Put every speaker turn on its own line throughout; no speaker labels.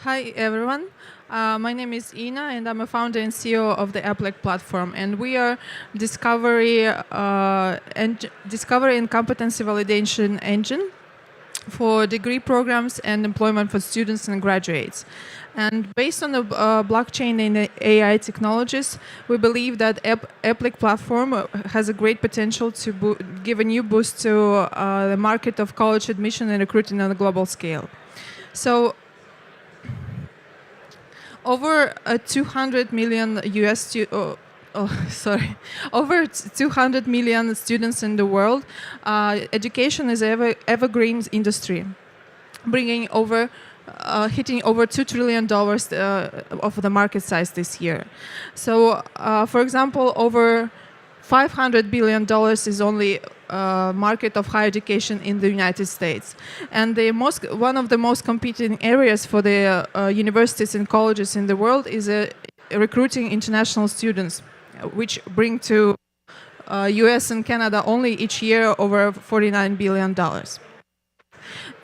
Hi, everyone. My name is Ina, and I'm a founder and CEO of the Aplico platform. And we are discovery and competency validation engine for degree programs and employment for students and graduates. And based on the blockchain and AI technologies, we believe that Aplico platform has a great potential to give a new boost to the market of college admission and recruiting on a global scale. So over 200 million over 200 million students in the world. Education is an evergreen industry, bringing over hitting over $2 trillion of the market size this year. So, for example, over $500 billion is only market of higher education in the United States. And one of the most competing areas for the universities and colleges in the world is recruiting international students, which bring to US and Canada only each year over $49 billion.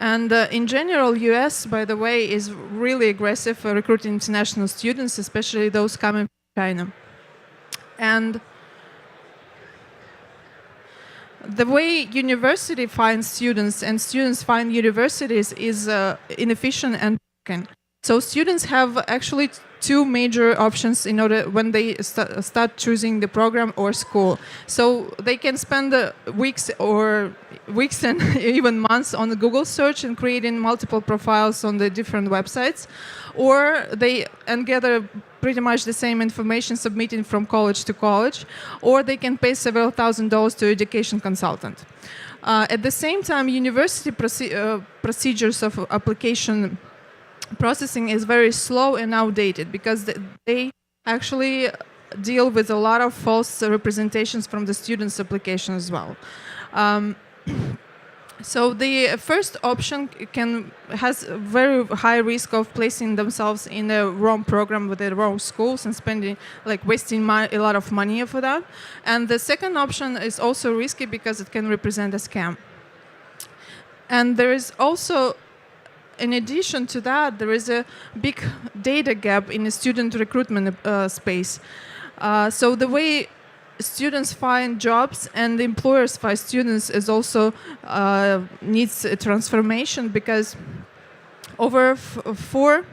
And in general, US, by the way, is really aggressive for recruiting international students, especially those coming from China. And the way university finds students and students find universities is inefficient and broken. So students have actually two major options in order when they start choosing the program or school. So they can spend weeks and even months on the Google search and creating multiple profiles on the different websites, or they gather pretty much the same information submitting from college to college, or they can pay several $1,000s to education consultant. At the same time, university procedures of application processing is very slow and outdated because they actually deal with a lot of false representations from the students' application as well. So the first option has a very high risk of placing themselves in the wrong program with the wrong schools and wasting a lot of money for that. And the second option is also risky because it can represent a scam. And there is also, in addition to that, there is a big data gap in the student recruitment space. So the way students find jobs and the employers find students is also needs a transformation, because over $4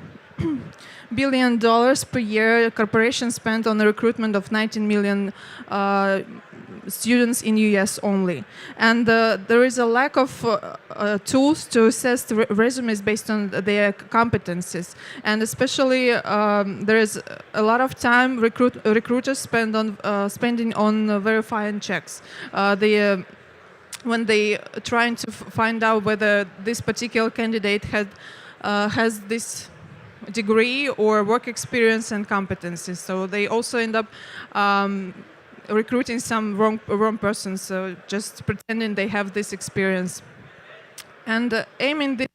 billion per year corporations spend on the recruitment of 19 million students in US only. And there is a lack of tools to assess the resumes based on their competencies. And especially there is a lot of time recruiters spending on verifying checks. When they trying to find out whether this particular candidate has this degree or work experience and competencies. So they also end up recruiting some wrong persons, so just pretending they have this experience. And aiming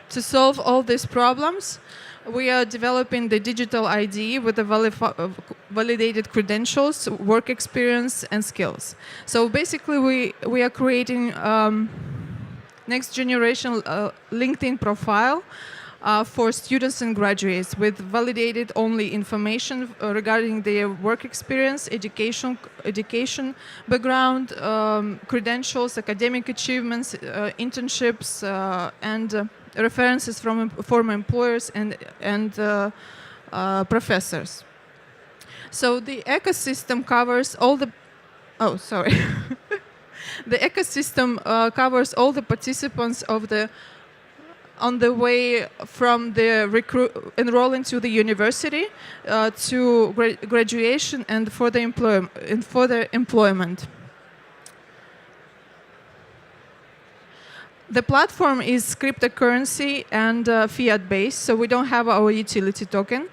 to solve all these problems, we are developing the digital ID with the validated credentials, work experience, and skills. So basically, we are creating next generation LinkedIn profile for students and graduates with validated only information regarding their work experience, education background, credentials, academic achievements, internships, and references from former employers and professors. So the ecosystem covers all the... Oh, sorry. The ecosystem covers all the participants on the way from the enrolling to the university to graduation and for the employment. The platform is cryptocurrency and fiat-based, so we don't have our utility token.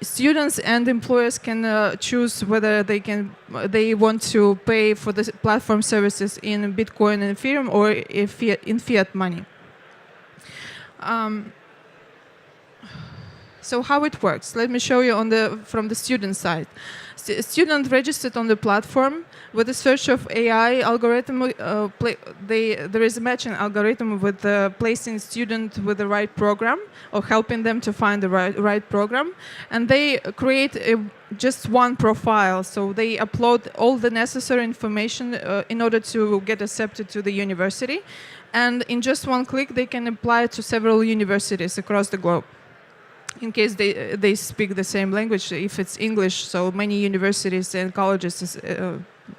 Students and employers can choose whether they want to pay for the platform services in Bitcoin and Ethereum or in fiat money. So how it works? Let me show you from the student side. Student registered on the platform with a search of AI algorithm. There is a matching algorithm with placing student with the right program or helping them to find the right program, and they create just one profile. So they upload all the necessary information in order to get accepted to the university, and in just one click they can apply to several universities across the globe. In case they speak the same language, if it's English, so many universities and colleges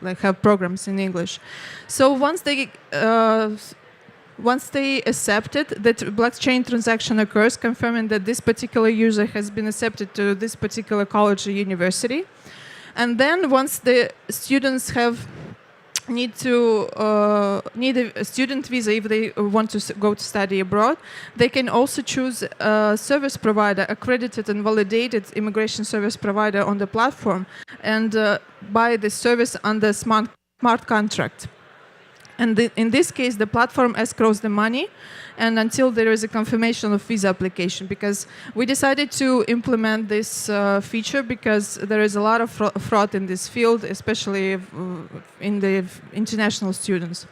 have programs in English. So once they accept it, that blockchain transaction occurs, confirming that this particular user has been accepted to this particular college or university. And then once the students need a student visa if they want to go to study abroad, they can also choose a service provider, accredited and validated immigration service provider on the platform, and buy the service under smart contract. And in this case, the platform escrows the money and until there is a confirmation of visa application, because we decided to implement this feature because there is a lot of fraud in this field, especially in the international students.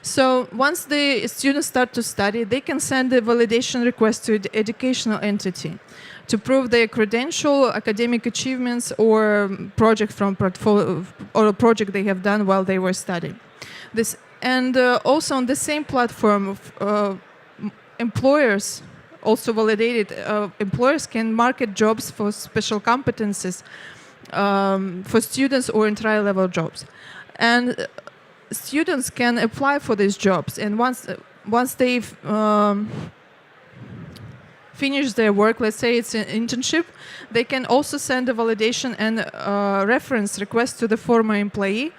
So once the students start to study, they can send a validation request to the educational entity to prove their credential, academic achievements, or project from portfolio, or a project they have done while they were studying. Also on the same platform, employers, also validated employers, can market jobs for special competencies for students or entry level jobs. And students can apply for these jobs, and once they've finish their work, let's say it's an internship, they can also send a validation and reference request to the former employee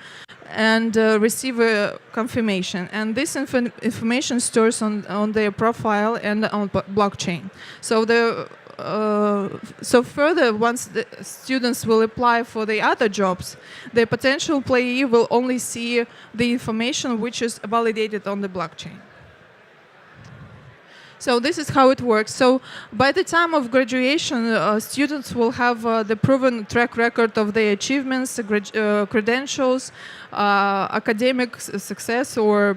and receive a confirmation. And this information stores on their profile and on blockchain. So further, once the students will apply for the other jobs, the potential employee will only see the information which is validated on the blockchain. So this is how it works. So by the time of graduation, students will have the proven track record of their achievements, credentials, academic success, or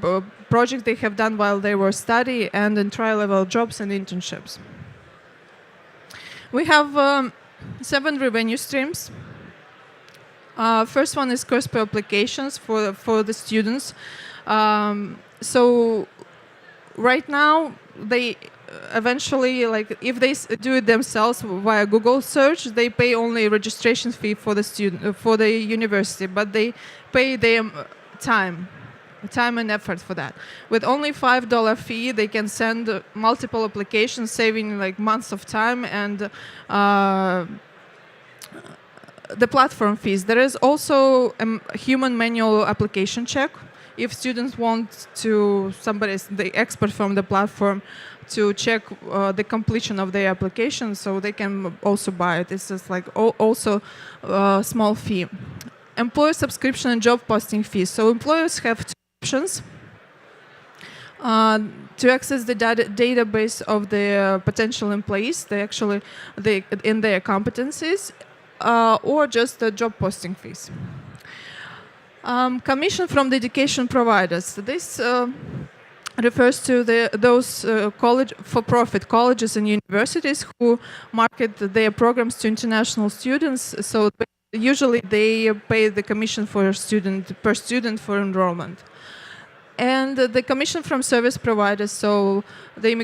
project they have done while they were studying, and entry-level jobs and internships. We have 7 revenue streams. First one is course per applications for the students. So right now, they eventually, like, if they do it themselves via Google search, they pay only a registration fee for the student, for the university, but they pay their time and effort for that. With only $5 fee, they can send multiple applications, saving like months of time and the platform fees. There is also a human manual application check. If students want the expert from the platform, to check the completion of their application, so they can also buy it. It's just like also a small fee. Employer subscription and job posting fees. So employers have 2 options to access the database of the potential employees, in their competencies, or just the job posting fees. Commission from the education providers. This refers to those for-profit colleges and universities who market their programs to international students. So usually they pay the commission per student for enrollment. And the commission from service providers, so the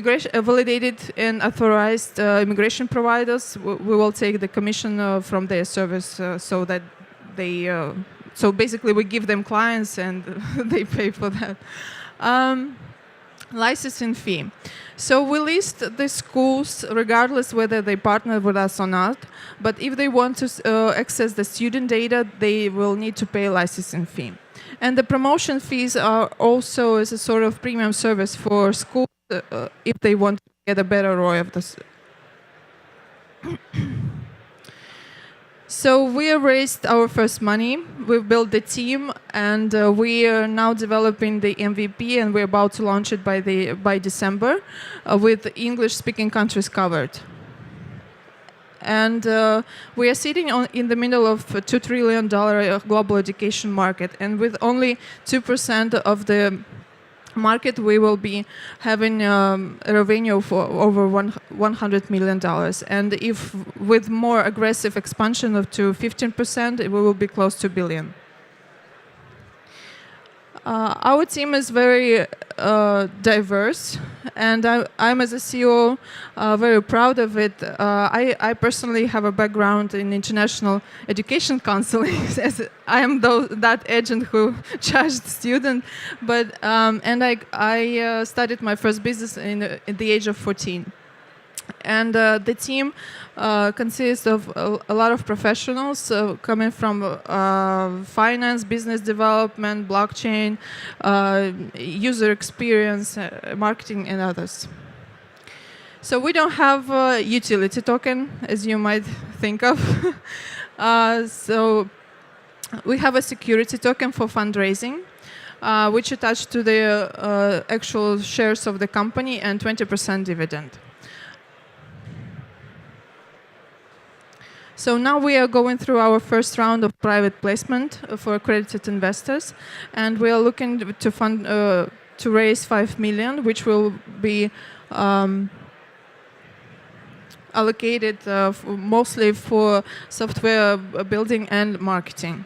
validated and authorized immigration providers, we will take the commission from their service, so that they. So basically, we give them clients and they pay for that. Licensing fee. So we list the schools regardless whether they partner with us or not. But if they want to access the student data, they will need to pay a licensing fee. And the promotion fees are also as a sort of premium service for schools if they want to get a better ROI of this. So we raised our first money, we've built the team, and we are now developing the MVP, and we're about to launch it by December with English-speaking countries covered. and we are sitting in the middle of a $2 trillion global education market, and with only 2% of the market, we will be having a revenue for over $100 million. And if with more aggressive expansion of to 15%, we will be close to $1 billion. Our team is very diverse, and I'm as a CEO very proud of it. I personally have a background in international education counseling, as I am that agent who charged students. But and I started my first business at the age of 14. And the team consists of a lot of professionals coming from finance, business development, blockchain, user experience, marketing, and others. So we don't have a utility token, as you might think of. So we have a security token for fundraising, which attached to the actual shares of the company, and 20% dividend. So now we are going through our first round of private placement for accredited investors, and we are looking to fund to raise $5 million, which will be allocated mostly for software building and marketing.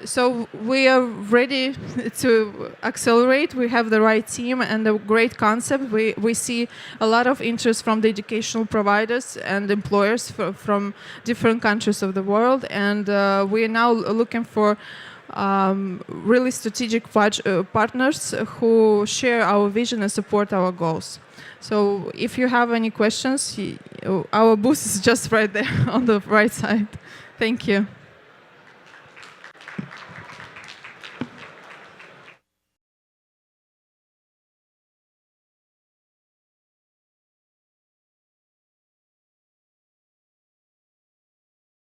So we are ready to accelerate. We have the right team and a great concept. We see a lot of interest from the educational providers and employers from different countries of the world. And we are now looking for really strategic partners who share our vision and support our goals. So if you have any questions, our booth is just right there on the right side. Thank you.